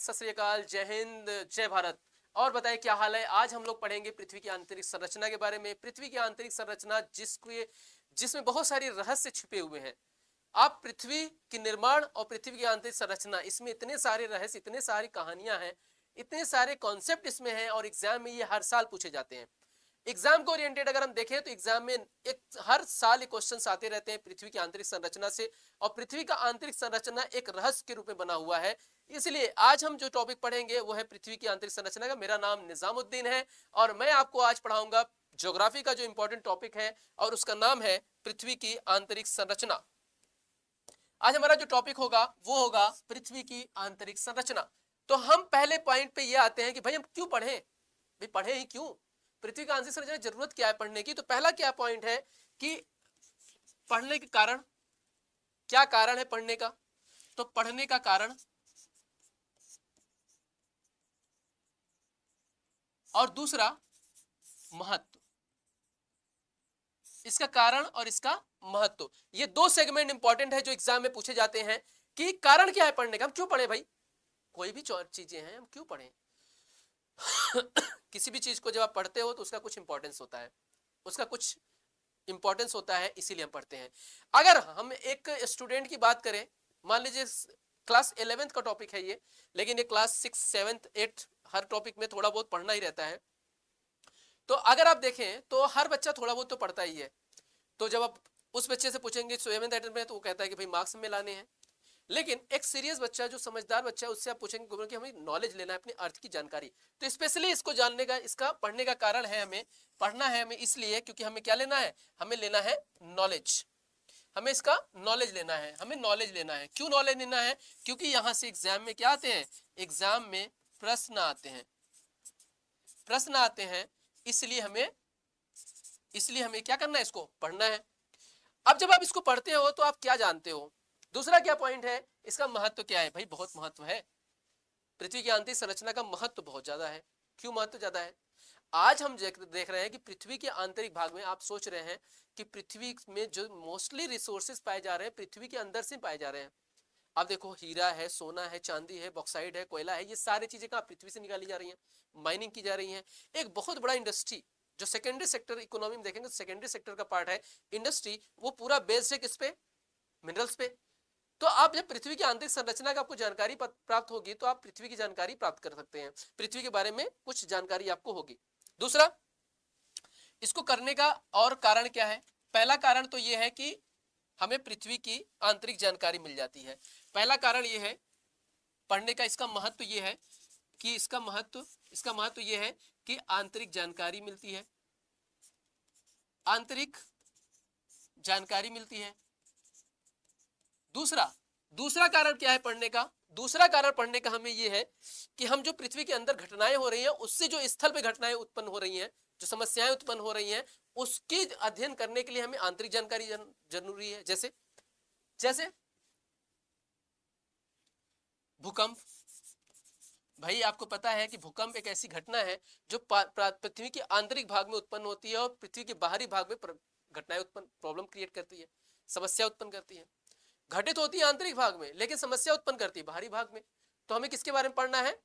सत श्री अकाल, जय हिंद, जय भारत। और बताएं क्या हाल है। आज हम लोग पढ़ेंगे पृथ्वी की आंतरिक संरचना के बारे में। पृथ्वी की आंतरिक संरचना जिसमें बहुत सारी रहस्य छिपे हुए हैं। आप पृथ्वी की निर्माण और पृथ्वी की आंतरिक संरचना, इसमें इतने सारे रहस्य, इतने सारी कहानियां हैं, इतने सारे कॉन्सेप्ट इसमें हैं और एग्जाम में ये हर साल पूछे जाते हैं। एग्जाम को ओरिएंटेड अगर हम देखें तो एग्जाम में हर साल क्वेश्चंस आते रहते हैं पृथ्वी की आंतरिक संरचना से। और पृथ्वी का आंतरिक संरचना एक रहस्य के रूप में बना हुआ है। इसलिए आज हम जो टॉपिक पढ़ेंगे वो है पृथ्वी की आंतरिक संरचना का। मेरा नाम निजामुद्दीन है और मैं आपको आज पढ़ाऊंगा ज्योग्राफी का जो इंपॉर्टेंट टॉपिक है और उसका नाम है पृथ्वी की आंतरिक संरचना। आज हमारा जो टॉपिक होगा वो होगा पृथ्वी की आंतरिक संरचना। तो हम पहले पॉइंट पे ये आते हैं कि भाई हम क्यों पढ़ें, भाई पढ़े ही क्यों, पृथ्वी का आंतरिक संरचना जरूरत क्या है पढ़ने की। तो पहला क्या पॉइंट है कि पढ़ने के कारण, क्या कारण है पढ़ने का। तो पढ़ने का कारण और दूसरा महत्व, इसका कारण और इसका महत्व, ये दो सेगमेंट इंपॉर्टेंट है जो एग्जाम में पूछे जाते हैं कि कारण क्या है पढ़ने का, हम क्यों पढ़े भाई। कोई भी चीजें हैं हम क्यों पढ़े। किसी भी चीज को जब आप पढ़ते हो तो उसका कुछ इंपॉर्टेंस होता है, उसका कुछ इंपॉर्टेंस होता है, इसीलिए हम पढ़ते हैं। अगर हम एक स्टूडेंट की बात करें, मान लीजिए क्लास 11th का टॉपिक है ये, लेकिन ये क्लास 6, 7, 8 हर टॉपिक में थोड़ा बहुत पढ़ना ही रहता है। तो अगर आप देखें तो हर बच्चा थोड़ा बहुत तो पढ़ता ही है। तो जब आप उस बच्चे से पूछेंगे 7th 8th में, तो वो कहता है कि भाई मार्क्स में लाने हैं। लेकिन एक सीरियस बच्चा, जो समझदार बच्चा है, उससे आप पूछेंगे कि हमें नॉलेज लेना है, अपनी अर्थ की जानकारी। तो स्पेशली इसको जानने का, इसका पढ़ने का कारण है, हमें पढ़ना है हमें इसलिए क्योंकि हमें क्या लेना है, हमें लेना है नॉलेज। हमें इसका नॉलेज लेना है, हमें नॉलेज लेना है। क्यों नॉलेज लेना है, क्योंकि यहां से एग्जाम में क्या आते हैं, एग्जाम में प्रश्न आते हैं, प्रश्न आते हैं। इसलिए हमें क्या करना है, इसको पढ़ना है। अब जब आप इसको पढ़ते हो तो आप क्या जानते हो। दूसरा क्या पॉइंट है, इसका महत्व क्या है। भाई बहुत महत्व है, पृथ्वी की आंतरिक संरचना का महत्व बहुत ज्यादा है। क्यों महत्व ज्यादा है, आज हम देख रहे हैं कि पृथ्वी के आंतरिक भाग में, आप सोच रहे हैं कि पृथ्वी में जो मोस्टली रिसोर्सेज पाए जा रहे हैं पृथ्वी के अंदर से पाए जा रहे हैं। अब देखो, हीरा है, सोना है, चांदी है, बॉक्साइड है, कोयला है, ये सारी चीजें कहाँ पृथ्वी से निकाली जा रही हैं, माइनिंग की जा रही है। एक बहुत बड़ा इंडस्ट्री जो सेकेंडरी सेक्टर इकोनॉमी में देखेंगे, सेकेंडरी सेक्टर का पार्ट है इंडस्ट्री, वो पूरा बेस्ड है किस पे, मिनरल्स पे। तो आप जब पृथ्वी की आंतरिक संरचना का आपको जानकारी प्राप्त होगी तो आप पृथ्वी की जानकारी प्राप्त कर सकते हैं, पृथ्वी के बारे में कुछ जानकारी आपको होगी। दूसरा, इसको करने का और कारण क्या है। पहला कारण तो यह है कि हमें पृथ्वी की आंतरिक जानकारी मिल जाती है। पहला कारण यह है पढ़ने का, इसका महत्व यह है कि इसका महत्व यह है कि आंतरिक जानकारी मिलती है, आंतरिक जानकारी मिलती है। दूसरा कारण क्या है पढ़ने का, दूसरा कारण पढ़ने का हमें यह है कि हम जो पृथ्वी के अंदर घटनाएं हो रही हैं, उससे जो स्थल पे घटनाएं उत्पन्न हो रही हैं, जो समस्याएं उत्पन्न हो रही हैं, उसके अध्ययन करने के लिए हमें आंतरिक जानकारी जरूरी है। जैसे भूकंप। भाई आपको पता है कि भूकंप एक ऐसी घटना है जो पृथ्वी के आंतरिक भाग में उत्पन्न होती है और पृथ्वी के बाहरी भाग में घटनाएं उत्पन्न, प्रॉब्लम क्रिएट करती है, समस्या उत्पन्न करती है। घटित होती है आंतरिक भाग में लेकिन समस्या उत्पन्न करती है बाहरी भाग में। तो हमें किसके बारे में पढ़ना है,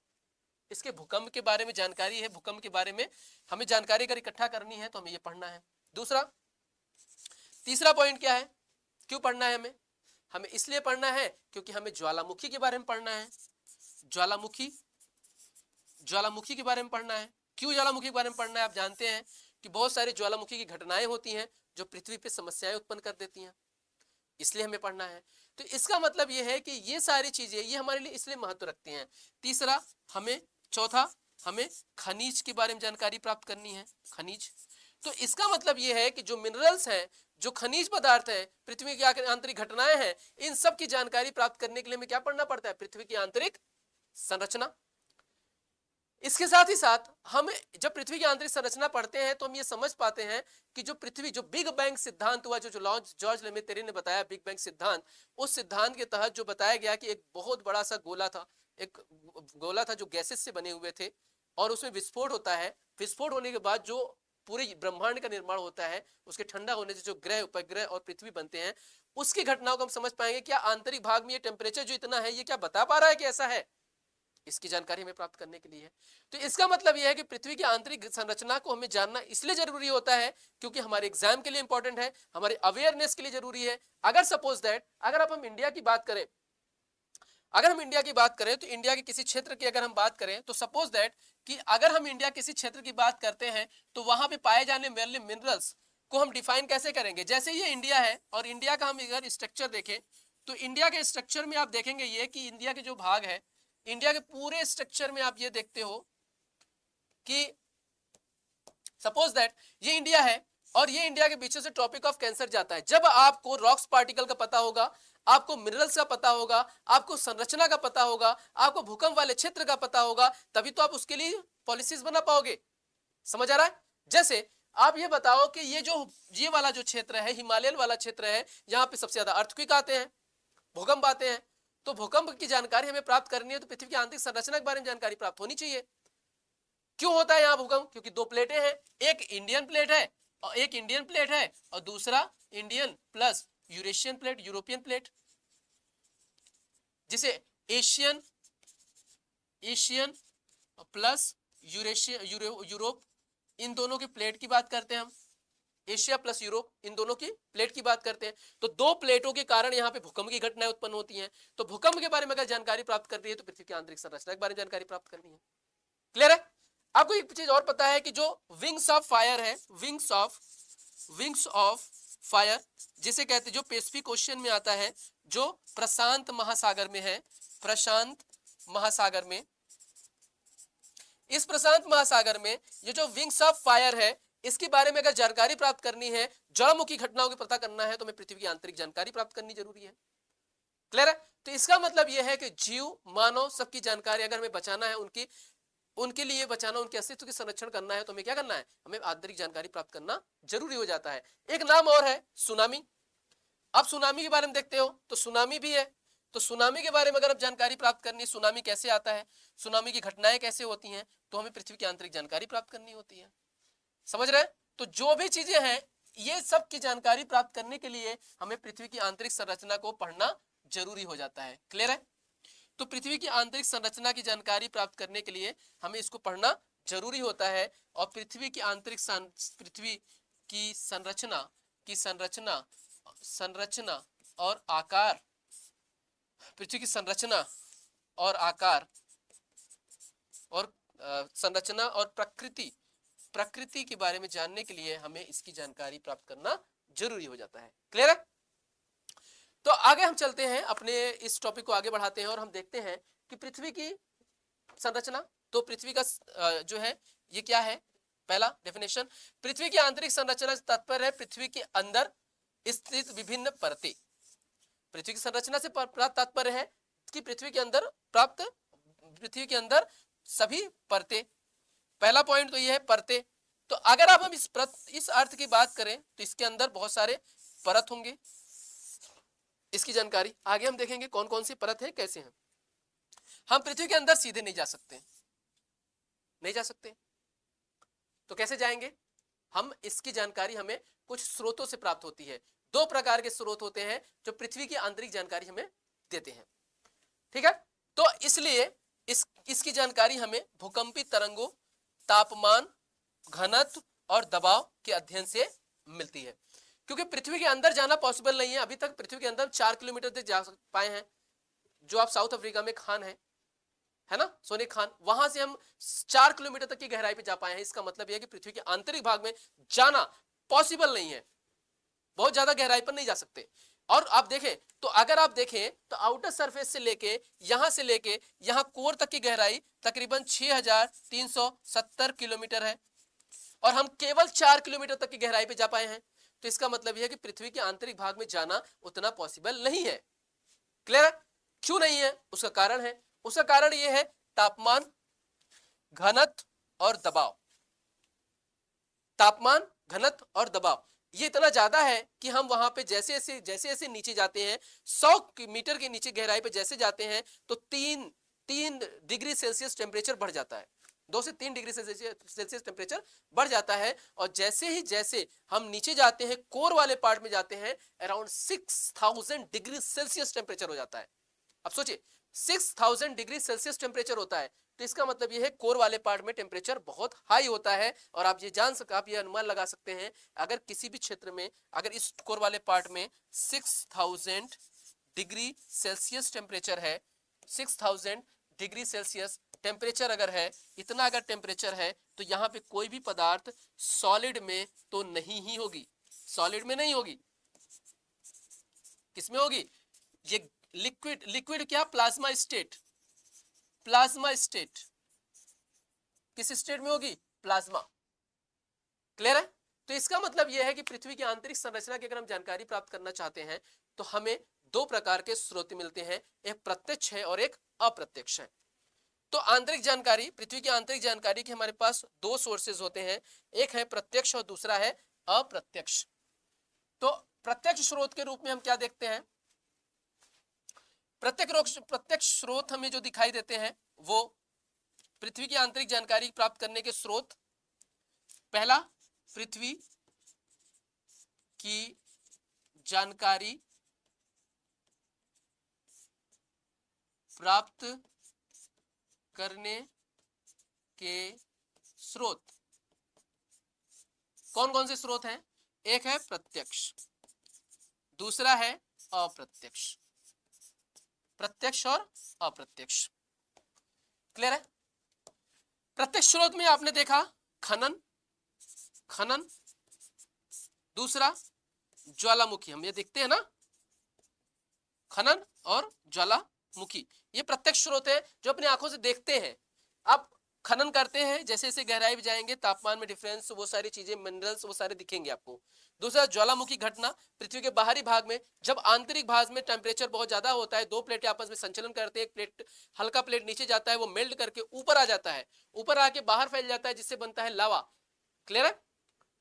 इसके भूकंप के बारे में जानकारी है, भूकंप के बारे में हमें जानकारी अगर इकट्ठा करनी है तो हमें ये पढ़ना है। तीसरा पॉइंट क्या है, क्यों पढ़ना है हमें इसलिए पढ़ना है क्योंकि हमें ज्वालामुखी के बारे में पढ़ना है, ज्वालामुखी के बारे में पढ़ना है। क्यों ज्वालामुखी के बारे में पढ़ना है, आप जानते हैं कि बहुत सारी ज्वालामुखी की घटनाएं होती हैं जो पृथ्वी पे समस्याएं उत्पन्न कर देती हैं, इसलिए हमें पढ़ना है। तो इसका मतलब यह है कि ये सारी चीजें ये हमारे लिए इसलिए महत्व रखती हैं। चौथा, हमें खनिज के बारे में जानकारी प्राप्त करनी है, खनिज। तो इसका मतलब यह है कि जो मिनरल्स हैं, जो खनिज पदार्थ हैं, पृथ्वी की आंतरिक घटनाएं हैं, इन सब की जानकारी प्राप्त करने के लिए हमें क्या पढ़ना पड़ता है, पृथ्वी की आंतरिक संरचना। इसके साथ ही साथ हम जब पृथ्वी की आंतरिक संरचना पढ़ते हैं तो हम ये समझ पाते हैं कि जो बिग बैंग सिद्धांत हुआ, जो जॉर्ज लेमेतेरे ने बताया बिग बैंग सिद्धांत, उस सिद्धांत के तहत जो बताया गया कि एक बहुत बड़ा सा गोला था जो गैसेस से बने हुए थे और उसमें विस्फोट होता है। विस्फोट होने के बाद जो पूरे ब्रह्मांड का निर्माण होता है, उसके ठंडा होने से जो ग्रह, उपग्रह और पृथ्वी बनते हैं, उसकी घटनाओं को हम समझ पाएंगे। क्या आंतरिक भाग में ये टेम्परेचर जो इतना है, ये क्या बता पा रहा है कि ऐसा है, इसकी जानकारी हमें प्राप्त करने के लिए है। तो इसका मतलब यह है कि पृथ्वी की आंतरिक संरचना को हमें जानना इसलिए जरूरी होता है क्योंकि हमारे एग्जाम के लिए इंपॉर्टेंट है, हमारे अवेयरनेस के लिए जरूरी है। अगर सपोज दैट अगर अब हम इंडिया की बात करें, अगर हम इंडिया की बात करें तो इंडिया के किसी क्षेत्र की अगर हम बात करें तो सपोज दैट कि अगर हम इंडिया किसी क्षेत्र की बात करते हैं तो वहां पे पाए जाने वाले मिनरल्स को हम डिफाइन कैसे करेंगे। जैसे ये इंडिया है और इंडिया का हम अगर स्ट्रक्चर देखें तो इंडिया के स्ट्रक्चर में आप देखेंगे ये कि इंडिया के जो भाग है, इंडिया के पूरे स्ट्रक्चर में आप ये देखते हो कि सपोज दैट ये इंडिया है और ये इंडिया के बीच से ट्रॉपिक ऑफ कैंसर जाता है। जब आपको रॉक्स पार्टिकल का पता होगा, आपको मिनरल्स का पता होगा, आपको संरचना का पता होगा, आपको भूकंप वाले क्षेत्र का पता होगा, तभी तो आप उसके लिए पॉलिसीज बना पाओगे। समझ आ रहा है? जैसे आप ये बताओ कि ये वाला जो क्षेत्र है, हिमालयन वाला क्षेत्र है, यहाँ पे सबसे ज्यादा अर्थक्वेक आते हैं, भूकंप आते हैं। तो भूकंप की जानकारी हमें प्राप्त करनी है तो पृथ्वी की आंतरिक संरचना के बारे में जानकारी प्राप्त होनी चाहिए। क्यों होता है यहाँ भूकंप? क्योंकि दो प्लेटें हैं, एक इंडियन प्लेट है और दूसरा Indian plus Eurasian plate, European plate, जिसे एशियन प्लस यूरोप, इन दोनों की प्लेट की बात करते हैं हम। एशिया प्लस यूरोप, इन दोनों की प्लेट की बात करते हैं। तो दो प्लेटों के कारण यहाँ पे भूकंप की घटनाएं उत्पन्न होती हैं। तो भूकंप के बारे में अगर जानकारी प्राप्त करनी है तो पृथ्वी की आंतरिक संरचना के बारे में जानकारी प्राप्त करनी है। क्लियर है? आपको एक चीज और पता है कि जो विंग्स ऑफ फायर है, विंग्स ऑफ फायर जिसे कहते हैं, जो पैसिफिक ओशियन में आता है, जो प्रशांत महासागर में है, प्रशांत महासागर में, इस प्रशांत महासागर में ये जो विंग्स ऑफ फायर है, इसके बारे में अगर जानकारी प्राप्त करनी है, ज्वालामुखी घटनाओं की पता करना है, तो हमें पृथ्वी की आंतरिक जानकारी प्राप्त करनी जरूरी है। क्लियर है? तो इसका मतलब यह है कि जीव, मानव, सबकी जानकारी अगर हमें बचाना है, उनके लिए बचाना, उनके अस्तित्व की संरक्षण करना है, तो हमें क्या करना है? हमें आंतरिक जानकारी प्राप्त करना जरूरी हो जाता है। एक नाम और है सुनामी। आप सुनामी के बारे में देखते हो तो सुनामी भी है। तो सुनामी के बारे में अगर आप जानकारी प्राप्त करनी है, सुनामी कैसे आता है, सुनामी की घटनाएं कैसे होती हैं, तो हमें पृथ्वी की आंतरिक जानकारी प्राप्त करनी होती है। समझ रहे हैं? तो जो भी चीजें हैं, ये सब की जानकारी प्राप्त करने के लिए हमें पृथ्वी की आंतरिक संरचना को पढ़ना जरूरी हो जाता है। क्लियर है? तो पृथ्वी की आंतरिक संरचना की जानकारी प्राप्त करने के लिए हमें इसको पढ़ना जरूरी होता है। और पृथ्वी की आंतरिक पृथ्वी की संरचना और आकार, पृथ्वी की संरचना और आकार और संरचना और प्रकृति के बारे में जानने के लिए हमें इसकी जानकारी प्राप्त करना जरूरी हो जाता है। क्लियर है? तो आगे हम चलते हैं, अपने इस टॉपिक को आगे बढ़ाते हैं और हम देखते हैं कि पृथ्वी की संरचना। तो पृथ्वी का जो है ये क्या है? पहला डेफिनेशन, पृथ्वी की आंतरिक संरचना से तात्पर्य है पृथ्वी के अंदर स्थित विभिन्न परतें। पृथ्वी की संरचना से प्राप्त तात्पर्य है कि पृथ्वी के अंदर सभी परतें। पहला पॉइंट तो ये है परतें। तो अगर आप हम इस अर्थ की बात करें तो इसके अंदर बहुत सारे परत होंगे। इसकी जानकारी आगे हम देखेंगे कौन कौन सी परत है, कैसे हैं। हम पृथ्वी के अंदर सीधे नहीं जा सकते, तो कैसे जाएंगे हम? इसकी जानकारी हमें कुछ स्रोतों से प्राप्त होती है। दो प्रकार के स्रोत होते हैं जो पृथ्वी की आंतरिक जानकारी हमें देते हैं। ठीक है? तो इसलिए इसकी जानकारी हमें भूकंपी तरंगों, तापमान, घनत्व और दबाव के अध्ययन से मिलती है। क्योंकि पृथ्वी के अंदर जाना पॉसिबल नहीं है। अभी तक पृथ्वी के अंदर 4 किलोमीटर तक जा पाए हैं। जो आप साउथ अफ्रीका में खान है ना, सोने खान, वहां से हम 4 किलोमीटर तक की गहराई पे जा पाए हैं। इसका मतलब यह है कि पृथ्वी के आंतरिक भाग में जाना पॉसिबल नहीं है, बहुत ज्यादा गहराई पर नहीं जा सकते। और आप देखें तो अगर आप देखें तो आउटर सरफेस से लेके यहां कोर तक की गहराई तकरीबन 6370 किलोमीटर है और हम केवल 4 किलोमीटर तक की गहराई पे जा पाए हैं। तो इसका मतलब यह है कि पृथ्वी के आंतरिक भाग में जाना उतना पॉसिबल नहीं है। क्लियर है? क्यों नहीं है? उसका कारण यह है तापमान, घनत्व और दबाव। तापमान, घनत्व और दबाव ये इतना ज्यादा है कि हम वहां पे जैसे जैसे नीचे जाते हैं, 100 मीटर के नीचे गहराई पे जैसे जाते हैं तो 3 डिग्री सेल्सियस टेम्परेचर बढ़ जाता है। 2 से 3 डिग्री सेल्सियस टेम्परेचर बढ़ जाता है। और जैसे हम नीचे जाते हैं, कोर वाले पार्ट में जाते हैं, अराउंड 6000 डिग्री सेल्सियस टेम्परेचर हो जाता है। अब सोचिए 6000 डिग्री सेल्सियस टेम्परेचर होता है। तो इसका मतलब ये है कोर वाले पार्ट में टेम्परेचर बहुत हाई होता है। और आप ये अनुमान लगा सकते हैं, अगर किसी भी क्षेत्र में, अगर इस कोर वाले पार्ट में 6000 डिग्री सेल्सियस टेम्परेचर है, 6000 डिग्री सेल्सियस टेम्परेचर अगर है, इतना अगर टेम्परेचर है, तो यहाँ पे कोई भी पदार्थ सॉलिड में तो नहीं ही होगी, सॉलिड में नहीं होगी, किसमें होगी? ये लिक्विड, लिक्विड क्या? प्लाज्मा स्टेट, प्लाज्मा स्टेट, किस स्टेट में होगी? प्लाज्मा। क्लियर है? तो इसका मतलब यह है कि पृथ्वी की आंतरिक संरचना की अगर हम जानकारी प्राप्त करना चाहते हैं तो हमें दो प्रकार के स्रोत मिलते हैं, एक प्रत्यक्ष है और एक अप्रत्यक्ष है। तो आंतरिक जानकारी, पृथ्वी की आंतरिक जानकारी के हमारे पास दो सोर्सेज होते हैं, एक है प्रत्यक्ष और दूसरा है अप्रत्यक्ष। तो प्रत्यक्ष स्रोत के रूप में हम क्या देखते हैं? प्रत्यक्ष स्रोत हमें जो दिखाई देते हैं वो पृथ्वी की आंतरिक जानकारी प्राप्त करने के स्रोत, पहला पृथ्वी की जानकारी प्राप्त करने के स्रोत। कौन कौन से स्रोत हैं? एक है प्रत्यक्ष, दूसरा है अप्रत्यक्ष, प्रत्यक्ष और अप्रत्यक्ष। क्लियर है? प्रत्यक्ष स्रोत में आपने देखा खनन, खनन, दूसरा ज्वालामुखी, हम ये देखते हैं ना, खनन और ज्वालामुखी, ये प्रत्यक्ष स्रोत है जो अपनी आंखों से देखते हैं। आप खनन करते हैं, जैसे जैसे गहराई में जाएंगे तापमान में डिफरेंस, वो सारी चीजें, मिनरल्स, वो सारे दिखेंगे आपको। दूसरा ज्वालामुखी घटना, पृथ्वी के बाहरी भाग में जब आंतरिक भाग में टेम्परेचर बहुत ज्यादा होता है, दो प्लेटें आपस में संचलन करते हैं, एक प्लेट, हल्का प्लेट नीचे जाता है, वो मेल्ट करके ऊपर आ जाता है, ऊपर आके बाहर फैल जाता है, जिससे बनता है लावा। क्लियर है?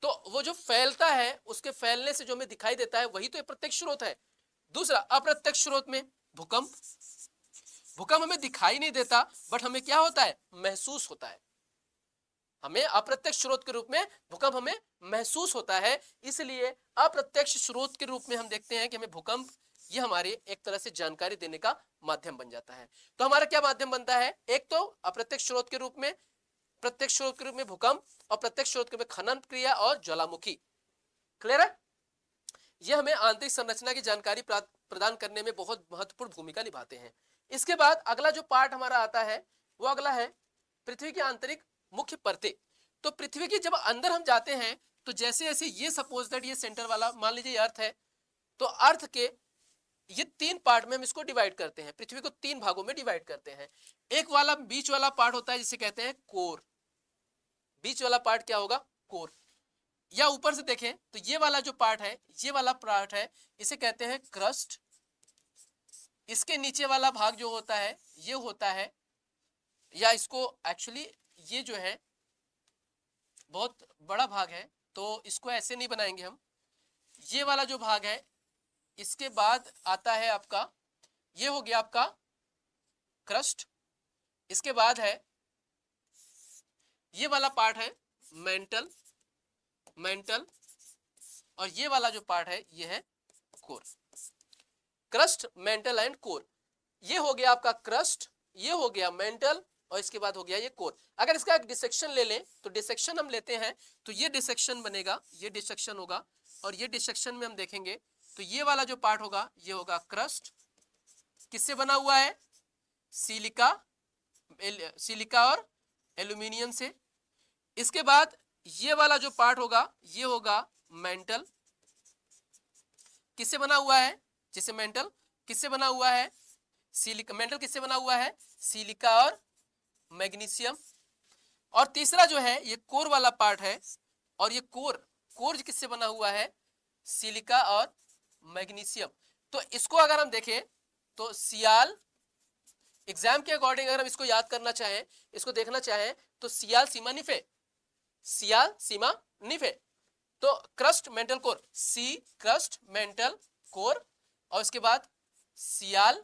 तो वो जो फैलता है, उसके फैलने से जो हमें दिखाई देता है वही तो प्रत्यक्ष स्रोत है। दूसरा अप्रत्यक्ष स्रोत में भूकंप, भूकंप हमें दिखाई नहीं देता बट हमें क्या होता है? महसूस होता है। हमें अप्रत्यक्ष स्रोत के रूप में भूकंप हमें महसूस होता है, इसलिए अप्रत्यक्ष स्रोत के रूप में हम देखते हैं कि हमें भूकंप, ये हमारे एक तरह से जानकारी देने का माध्यम बन जाता है। तो हमारा क्या माध्यम बनता है? एक तो अप्रत्यक्ष स्रोत के रूप में, प्रत्यक्ष स्रोत के रूप में भूकंप, और प्रत्यक्ष स्रोत के रूप में खनन क्रिया और ज्वालामुखी। क्लियर है? यह हमें आंतरिक संरचना की जानकारी प्रदान करने में बहुत महत्वपूर्ण भूमिका निभाते हैं। इसके बाद अगला जो पार्ट हमारा आता है वो अगला है पृथ्वी की आंतरिक मुख्य परतें। तो पृथ्वी के जब अंदर हम जाते हैं तो जैसे जैसे ये सपोज दैट ये सेंटर वाला मान लीजिए अर्थ है, तो अर्थ के ये तीन पार्ट में हम इसको डिवाइड करते हैं, पृथ्वी को तीन भागों में डिवाइड करते हैं। एक वाला बीच वाला पार्ट होता है जिसे कहते हैं कोर, बीच वाला पार्ट क्या होगा? कोर। या ऊपर से देखें तो ये वाला जो पार्ट है, ये वाला पार्ट है, इसे कहते हैं क्रस्ट। इसके नीचे वाला भाग जो होता है ये होता है, या इसको एक्चुअली ये जो है बहुत बड़ा भाग है तो इसको ऐसे नहीं बनाएंगे हम, ये वाला जो भाग है इसके बाद आता है आपका, ये हो गया आपका क्रस्ट, इसके बाद है ये वाला पार्ट है मेंटल, मेंटल, और ये वाला जो पार्ट है ये है core. Crust, mental and core, ये हो गया आपका क्रस्ट, ये हो गया मेंटल, और इसके बाद हो गया ये कोर। अगर इसका एक डिसेक्शन ले लें तो डिसेक्शन हम लेते हैं तो ये डिसेक्शन बनेगा, ये डिसेक्शन होगा, और ये डिसेक्शन में हम देखेंगे तो ये वाला जो पार्ट होगा ये होगा क्रस्ट, किससे बना हुआ है? सिलिका, सिलिका और एल्यूमिनियम से। इसके बाद ये वाला जो पार्ट होगा ये होगा मेंटल, किससे बना हुआ है? जिसे मेंटल किससे बना हुआ है? सिलिका। मेंटल किससे बना हुआ है? सिलिका और मैग्नीशियम। और तीसरा जो है ये कोर वाला पार्ट है, और ये कोर, कोर किससे बना हुआ है? सिलिका और मैग्नीशियम। तो इसको अगर हम देखें तो सियाल, एग्जाम के अकॉर्डिंग अगर हम इसको याद करना चाहें, इसको देखना चाहें तो सियाल सीमा निफे, सियाल सीमा निफे। तो क्रस्ट मेंटल कोर, सी क्रस्ट मेंटल कोर, और इसके बाद सियाल,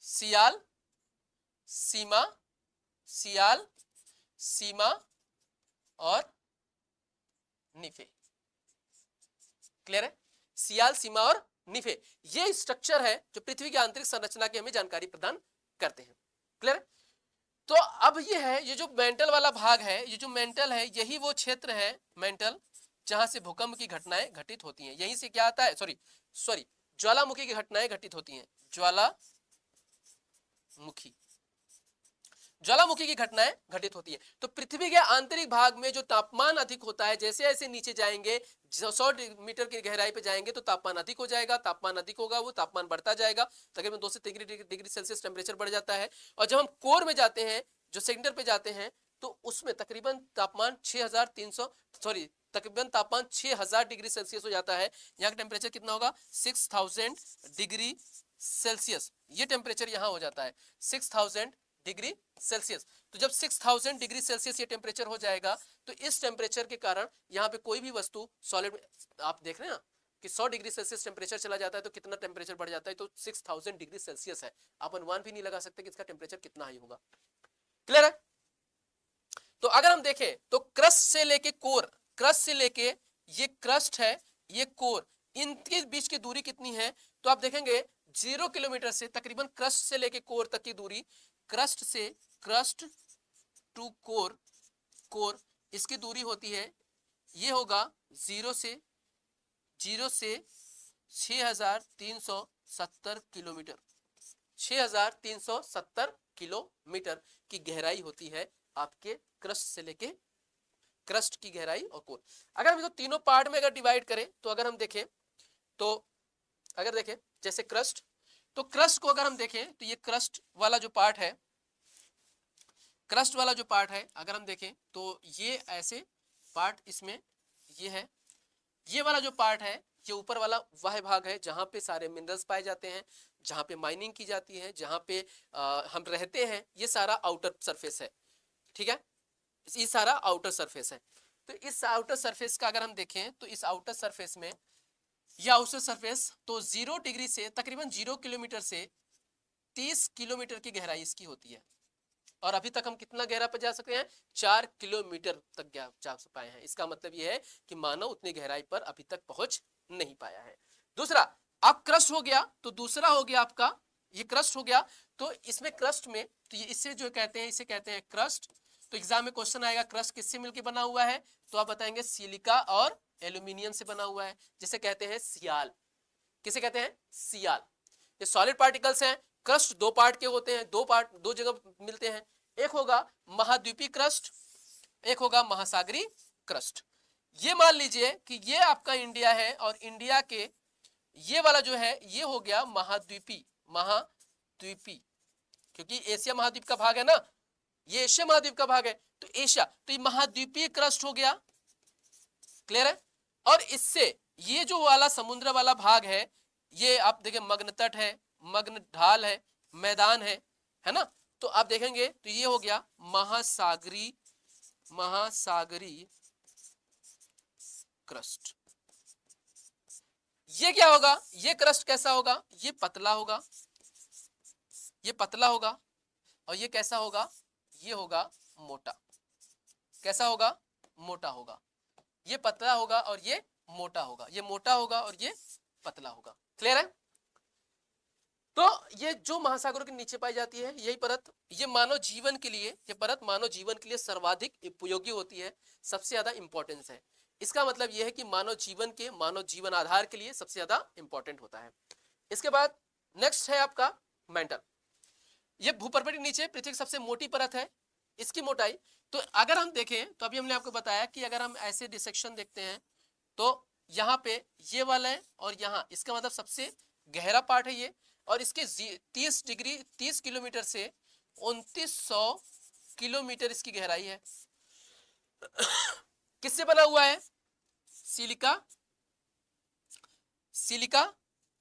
सियाल सीमा, सियाल सीमा और निफे। क्लियर है? सियाल सीमा और निफे, ये स्ट्रक्चर है जो पृथ्वी की आंतरिक संरचना की हमें जानकारी प्रदान करते हैं। क्लियर? तो अब ये है, ये जो मेंटल वाला भाग है, ये जो मेंटल है, यही वो क्षेत्र है मेंटल जहां से भूकंप की घटनाएं घटित होती हैं। यहीं से क्या आता है, सॉरी ज्वालामुखी की घटनाएं घटित होती हैं। ज्वालामुखी की घटनाएं घटित होती है। तो पृथ्वी के आंतरिक भाग में जो तापमान अधिक होता है, जैसे जैसे नीचे जाएंगे 100 मीटर की गहराई पे जाएंगे तो तापमान अधिक हो जाएगा, तापमान अधिक होगा, वो तापमान बढ़ता जाएगा, तकरीबन 2 से 3 डिग्री सेल्सियस टेम्परेचर बढ़ जाता है। और जब हम कोर में जाते हैं, जो सेंटर पे जाते हैं, तो उसमें तकरीबन तापमान 6000 डिग्री सेल्सियस हो जाता है। यहाँ का टेम्परेचर कितना होगा, 6000 डिग्री सेल्सियस। ये टेम्परेचर यहाँ हो जाता है 6000 डिग्री सेल्सियस। तो जब 6000 डिग्री सेल्सियस ये टेम्परेचर हो जाएगा, तो इस टेम्परेचर के कारण यहाँ पे कोई भी वस्तु सॉलिड, आप देख रहे हैं ना कि 100 डिग्री सेल्सियस टेम्परेचर चला जाता है तो कितना टेम्परेचर बढ़ जाता है, तो 6000 डिग्री सेल्सियस है। आप अनुमान भी नहीं लगा सकते कि इसका टेम्परेचर कितना हाई होगा। क्लियर है? तो अगर हम देखें तो क्रस्ट से लेके कोर, क्रस्ट से लेके, ये क्रस्ट है, ये कोर, इनके बीच की दूरी कितनी है, तो आप देखेंगे 0 किलोमीटर से तकरीबन क्रस्ट से लेके कोर तक की दूरी, क्रस्ट टू कोर इसकी दूरी होती है, ये होगा 0 से 6370 किलोमीटर, 6370 किलोमीटर की गहराई होती है आपके क्रस्ट से लेके, क्रस्ट की गहराई और कोर। अगर हम इसको तीनों पार्ट में अगर डिवाइड करें, तो अगर हम देखें तो अगर देखें जैसे क्रस्ट, तो क्रस्ट को अगर हम देखें तो ये क्रस्ट वाला जो पार्ट है, क्रस्ट वाला जो पार्ट है अगर हम देखें तो ये ऐसे पार्ट इसमें ये है, ये वाला जो पार्ट है, ये ऊपर वाला वह भाग है जहां पे सारे मिनरल्स पाए जाते हैं, जहां पे माइनिंग की जाती है, जहां पे हम रहते हैं, ये सारा आउटर सरफेस है। ठीक है, ये सारा आउटर सरफेस है। तो इस आउटर सरफेस का अगर हम देखें तो इस आउटर सरफेस में, यह आउटर सरफेस तो 0 डिग्री से तकरीबन 0 किलोमीटर से 30 किलोमीटर की गहराई इसकी होती है। और अभी तक हम कितना गहरा पे जा सकते हैं, 4 किलोमीटर तक जा पाए हैं। इसका मतलब यह है कि मानव उतनी गहराई पर अभी तक पहुंच नहीं पाया है। दूसरा, अब क्रस्ट हो गया, तो दूसरा हो गया आपका ये क्रस्ट हो गया। तो इसमें क्रस्ट में, तो ये इससे जो कहते हैं, इसे कहते हैं क्रस्ट। तो एग्जाम में क्वेश्चन आएगा क्रस्ट किससे मिलकर बना हुआ है, तो आप बताएंगे सिलिका और एल्यूमिनियम से बना हुआ है, जिसे कहते हैं सियाल। किसे कहते हैं, सियाल। ये सॉलिड पार्टिकल्स हैं। क्रस्ट 2 पार्ट के होते हैं, 2 जगह मिलते हैं, एक होगा महाद्वीपीय क्रस्ट, एक होगा महासागरीय क्रस्ट। ये मान लीजिए कि ये आपका इंडिया है, और इंडिया के ये वाला जो है ये हो गया महाद्वीपी, क्योंकि एशिया महाद्वीप का भाग है ना, ये एशिया महाद्वीप का भाग है, तो एशिया, तो ये महाद्वीपीय क्रस्ट हो गया। क्लियर है? और इससे ये जो वाला समुद्र वाला भाग है, ये आप देखें मग्न तट है, मग्न ढाल है, मैदान है ना, तो आप देखेंगे तो ये हो गया महासागरीय क्रस्ट। ये क्या होगा, ये क्रस्ट कैसा होगा, ये पतला होगा, और ये कैसा होगा, ये होगा मोटा। कैसा होगा, मोटा होगा। ये पतला होगा और ये मोटा होगा, ये मोटा होगा और ये पतला होगा। क्लियर है? तो ये जो महासागरों के नीचे पाई जाती है यही परत, ये मानव जीवन के लिए, ये परत मानव जीवन के लिए सर्वाधिक उपयोगी होती है, सबसे ज्यादा इंपॉर्टेंस है। इसका मतलब यह है कि मानव जीवन आधार के लिए सबसे ज्यादा इंपॉर्टेंट होता है। इसके बाद नेक्स्ट है आपका मेंटल। ये भूपर्वत के नीचे पृथ्वी की सबसे मोटी परत है, इसकी मोटाई, तो अगर हम देखें तो अभी हमने आपको बताया कि अगर हम ऐसे डिसेक्शन देखते हैं तो यहाँ पे ये वाला है, और यहाँ इसका मतलब सबसे गहरा पार्ट है ये, और इसके 30 किलोमीटर से 2900 किलोमीटर इसकी गहराई है। किससे बना हुआ है, सिलिका,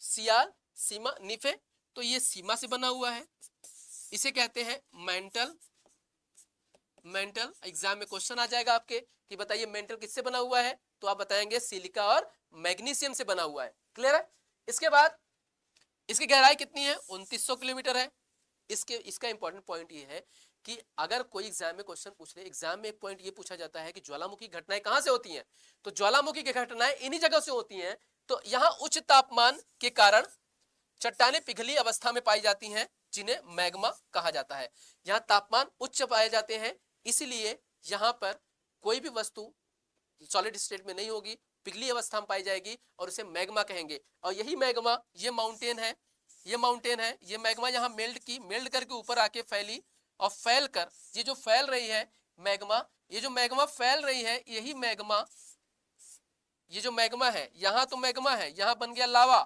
सियाल, सीमा, निफे, तो ये सीमा से बना हुआ है, इसे कहते हैं मेंटल। एग्जाम में क्वेश्चन आ जाएगा आपके कि बताइए मेंटल किससे बना हुआ है, तो आप बताएंगे सिलिका और मैग्नीशियम से बना हुआ है। क्लियर है? इसके बाद इसकी गहराई कितनी है, 2900 किलोमीटर है। इसका इंपॉर्टेंट पॉइंट ये है कि अगर कोई एग्जाम में क्वेश्चन पूछ ले, एग्जाम में एक पॉइंट ये पूछा जाता है कि ज्वालामुखी घटनाएं कहां से होती हैं, तो ज्वालामुखी की घटनाएं इन्हीं जगह से होती हैं तो यहाँ उच्च तापमान के कारण चट्टानें पिघली अवस्था में पाई जाती हैं, जिन्हें मैग्मा कहा जाता है। यहाँ तापमान उच्च पाए जाते हैं, इसलिए यहाँ पर कोई भी वस्तु सॉलिड स्टेट में नहीं होगी, पिघली अवस्था में पाई जाएगी और उसे मैग्मा कहेंगे। और यही मैग्मा, ये माउंटेन है, ये माउंटेन है, ये मैग्मा यहाँ मेल्ट करके ऊपर आके फैली और फैल कर, ये जो फैल रही है मैग्मा, ये जो मैग्मा फैल रही है, यही मैग्मा, ये जो मैग्मा है, यहाँ तो मैग्मा है, यहाँ बन गया लावा,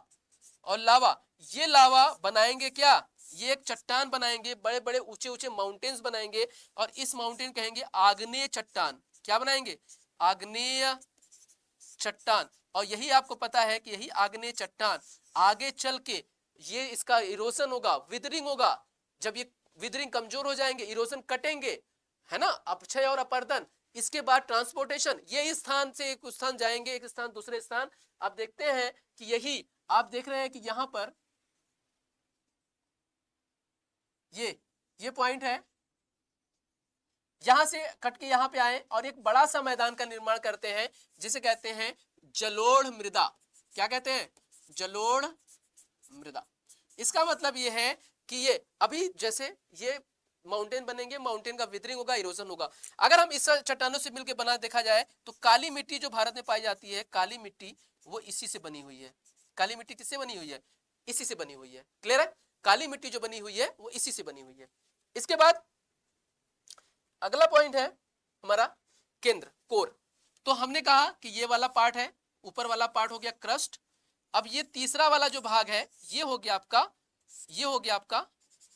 और लावा, ये लावा बनाएंगे क्या, ये एक चट्टान बनाएंगे, बड़े बड़े ऊंचे ऊंचे माउंटेन्स बनाएंगे, और इस माउंटेन कहेंगे आग्नेय चट्टान। क्या बनाएंगे? आग्नेय चट्टान। और यही आपको पता है कि यही आग्नेय चट्टान आगे चल के ये इसका इरोजन होगा, विदरिंग होगा। जब ये विदरिंग कमजोर हो जाएंगे, इरोजन कटेंगे, है ना, अपक्षय और अपर्दन, इसके बाद ट्रांसपोर्टेशन, ये इस स्थान से एक स्थान जाएंगे, एक स्थान दूसरे स्थान। आप देखते हैं कि यही आप देख रहे हैं कि यहां पर ये पॉइंट है, यहां से कट के यहां पे आए और एक बड़ा सा मैदान का निर्माण करते हैं, जिसे कहते हैं जलोढ़ मृदा। क्या कहते हैं? जलोढ़ मृदा। इसका मतलब ये है कि ये अभी जैसे ये माउंटेन बनेंगे, माउंटेन का विदरिंग होगा, इरोजन होगा। अगर हम इस चट्टानों से मिलकर बना देखा जाए तो काली मिट्टी जो भारत में पाई जाती है, काली मिट्टी, वो इसी से बनी हुई है। काली मिट्टी किससे बनी हुई है? इसी से बनी हुई है। क्लियर है? काली मिट्टी जो बनी हुई है वो इसी से बनी हुई है। इसके बाद अगला पॉइंट है हमारा केंद्र, कोर। तो हमने कहा कि ये वाला पार्ट है, ऊपर वाला पार्ट हो गया क्रस्ट। अब ये तीसरा वाला जो भाग है ये हो गया आपका, ये हो गया आपका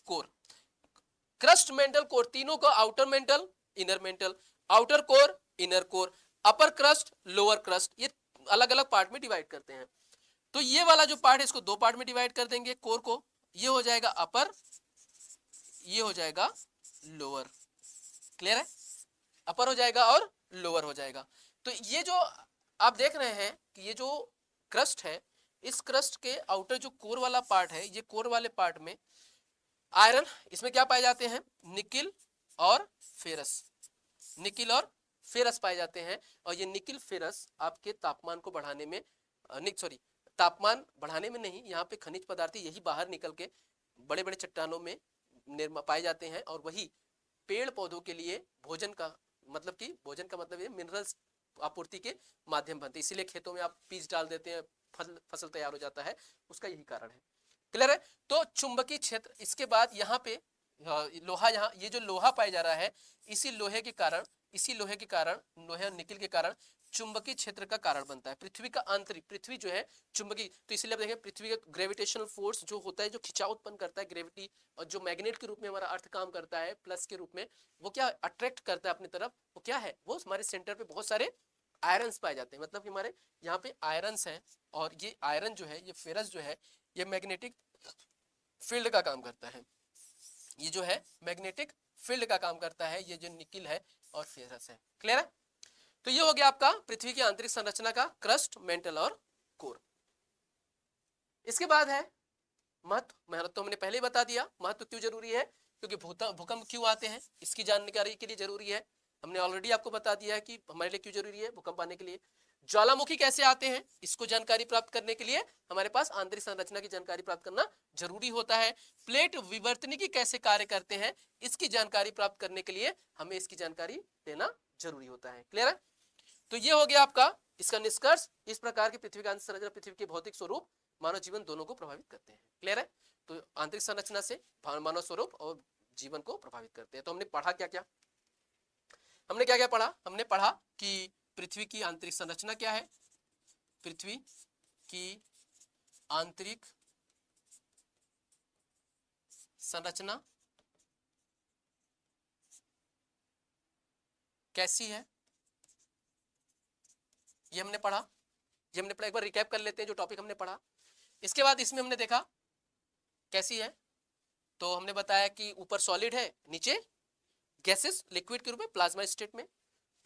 कोर। क्रस्ट, मेंटल, कोर, तीनों को outer mantle, inner mantle, outer core, inner core, upper crust, lower crust, ये अलग अलग पार्ट में डिवाइड करते हैं। तो ये वाला जो पार्ट है इसको दो पार्ट में डिवाइड कर देंगे, कोर को। ये हो जाएगा अपर, ये हो जाएगा लोअर। क्लियर है? अपर हो जाएगा और लोअर हो जाएगा। तो ये जो आप देख रहे हैं कि ये जो क्रस्ट है, इस क्रस्ट के आउटर जो कोर वाला पार्ट है, ये कोर वाले पार्ट में आयरन, इसमें क्या पाए जाते हैं? निकिल और फेरस। निकिल और फेरस पाए जाते हैं। और ये निकिल फेरस आपके तापमान को बढ़ाने में, तापमान बढ़ाने में नहीं, यहाँ पे खनिज पदार्थ यही बाहर निकल के बड़े बड़े चट्टानों में पाए जाते हैं, और वही पेड़ पौधों के लिए भोजन का मतलब कि भोजन का मतलब ये मिनरल्स आपूर्ति के माध्यम बनते हैं। इसीलिए खेतों में आप बीज डाल देते हैं, फसल तैयार हो जाता है, उसका यही कारण है। क्लियर है? तो चुंबकीय क्षेत्र, इसके बाद यहाँ पे लोहा, यहाँ ये जो लोहा पाया जा रहा है, इसी लोहे के कारण, लोहे और निकिल के कारण चुंबकीय क्षेत्र का कारण बनता है। पृथ्वी का आंतरिक, पृथ्वी जो है चुंबकीय, तो इसलिए आप देखें पृथ्वी का ग्रेविटेशनल फोर्स जो होता है, जो खिंचाव उत्पन्न करता है, ग्रेविटी, और जो मैग्नेट के रूप में हमारा अर्थ काम करता है, प्लस के रूप में, वो क्या अट्रैक्ट करता है अपनी तरफ, वो क्या है? वो हमारे सेंटर पे बहुत सारे आयरन्स पाए जाते हैं। मतलब कि हमारे यहाँ पे आयरन्स हैं, और ये आयरन जो है, ये फेरस जो है, ये मैग्नेटिक फील्ड का काम करता है। ये जो है मैग्नेटिक फील्ड का काम करता है, ये जो निकिल है और फेरस है। क्लियर है? तो ये हो गया आपका पृथ्वी की आंतरिक संरचना का क्रस्ट, मेंटल और कोर। इसके बाद है महत्व तो हमने पहले ही बता दिया। महत्व क्यों जरूरी है? क्योंकि भूकंप क्यों आते हैं, इसकी जानकारी के लिए जरूरी है। हमने ऑलरेडी आपको बता दिया है कि हमारे लिए क्यों जरूरी है भूकंप आने के लिए। ज्वालामुखी कैसे आते हैं, इसको जानकारी प्राप्त करने के लिए हमारे पास आंतरिक संरचना की जानकारी प्राप्त करना जरूरी होता है। प्लेट विवर्तनिकी कैसे कार्य करते हैं, इसकी जानकारी प्राप्त करने के लिए हमें इसकी जानकारी देना जरूरी होता है। क्लियर है? तो ये हो गया आपका इसका निष्कर्ष। इस प्रकार की पृथ्वी का आंतरिक संरचना, पृथ्वी के भौतिक स्वरूप, मानव जीवन दोनों को प्रभावित करते हैं। क्लियर है? तो आंतरिक संरचना से मानव स्वरूप और जीवन को प्रभावित करते हैं। तो हमने पढ़ा क्या क्या? हमने क्या क्या पढ़ा? हमने पढ़ा कि पृथ्वी की आंतरिक संरचना क्या है, पृथ्वी की आंतरिक संरचना कैसी है, ये हमने पढ़ा। एक बार रिकैप कर लेते हैं जो टॉपिक हमने पढ़ा। इसके बाद इसमें हमने देखा कैसी है, तो हमने बताया कि ऊपर सॉलिड है, नीचे गैसेस, लिक्विड के रूप में, प्लाज्मा स्टेट में।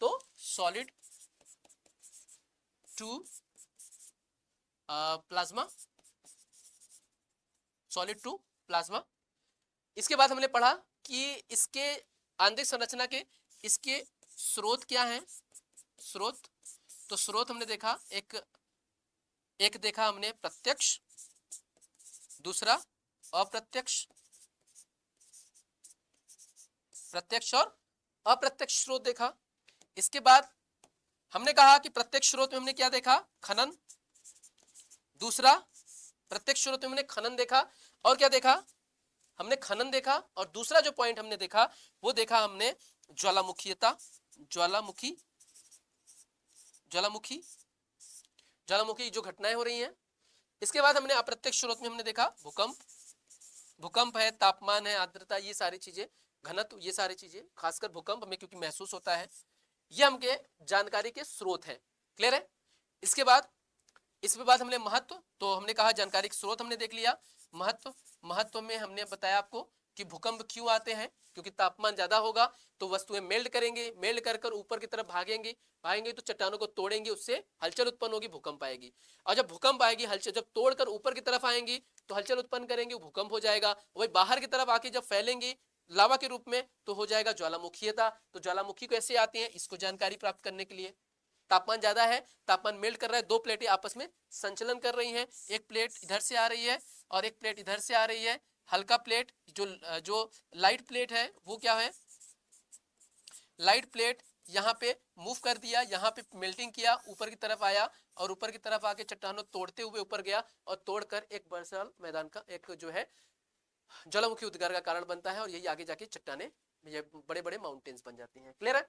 तो solid to plasma, solid to plasma. इसके बाद हमने पढ़ा कि इसके आंतरिक संरचना के इसके स्रोत क्या हैं, स्रोत। तो स्रोत हमने देखा, एक एक देखा हमने प्रत्यक्ष, दूसरा अप्रत्यक्ष, प्रत्यक्ष और अप्रत्यक्ष स्रोत देखा। इसके बाद हमने कहा कि प्रत्यक्ष स्रोत में हमने क्या देखा, खनन, दूसरा प्रत्यक्ष स्रोत में हमने खनन देखा, और क्या देखा हमने, खनन देखा, और दूसरा जो पॉइंट हमने देखा वो देखा हमने ज्वालामुखीयता, ज्वालामुखी, ज्वालामुखी, ज्वालामुखी जो घटनाएं हो रही हैं। इसके बाद हमने अप्रत्यक्ष स्रोत में हमने देखा भूकंप, भूकंप है, तापमान है, आर्द्रता, ये सारी चीजें, घनत्व, ये सारी चीजें, खासकर भूकंप हमें क्योंकि महसूस होता है, ये हमके जानकारी के स्रोत हैं। क्लियर है। इसके बाद इसके बाद हमने महत्व, तो हमने कहा जानकारी के स्रोत हमने देख लिया। महत्व, महत्व में हमने बताया आपको कि भूकंप क्यों आते हैं, क्योंकि तापमान ज्यादा होगा तो वस्तुएं मेल्ट करेंगे, मेल्ट कर कर ऊपर की तरफ भागेंगे, भागेंगे तो चट्टानों को तोड़ेंगे, उससे हलचल उत्पन्न होगी, भूकंप आएगी। और जब भूकंप आएगी, हलचल जब तोड़कर ऊपर की तरफ आएंगी तो हलचल उत्पन्न करेंगे, भूकंप हो जाएगा। वही बाहर की तरफ आके जब फैलेंगी लावा के रूप में तो हो जाएगा ज्वालामुखीयता। तो ज्वालामुखी कैसे आती है, इसको जानकारी प्राप्त करने के लिए, तापमान ज्यादा है, तापमान मेल्ट कर रहा है, दो प्लेटें आपस में संचलन कर रही हैं, एक प्लेट इधर से आ रही है और एक प्लेट इधर से आ रही है। हल्का प्लेट जो लाइट प्लेट है वो क्या है, लाइट प्लेट यहाँ पे मूव कर दिया, यहाँ पे मेल्टिंग किया, ऊपर की तरफ आया और ऊपर की तरफ आके चट्टानों तोड़ते हुए ऊपर गया और तोड़कर एक विशाल मैदान का एक जो है ज्वालामुखी उद्गार का कारण बनता है, और यही आगे जाके चट्टाने ये बड़े बड़े माउंटेन्स बन जाती हैं। क्लियर है।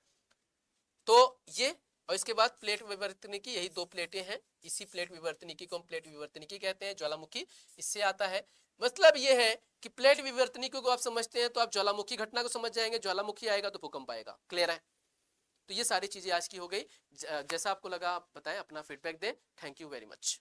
तो ये, और इसके बाद प्लेट विवर्तनिकी, यही दो प्लेटें हैं, इसी प्लेट विवर्तनिकी को हम प्लेट विवर्तनिकी कहते हैं, ज्वालामुखी इससे आता है। मतलब ये है कि प्लेट विवर्तनिकी को आप समझते हैं तो आप ज्वालामुखी घटना को समझ जाएंगे, ज्वालामुखी आएगा तो भूकंप आएगा। क्लियर है। तो ये सारी चीजें आज की हो गई। जैसा आपको लगा आप बताएं, अपना फीडबैक दें। Thank you very much.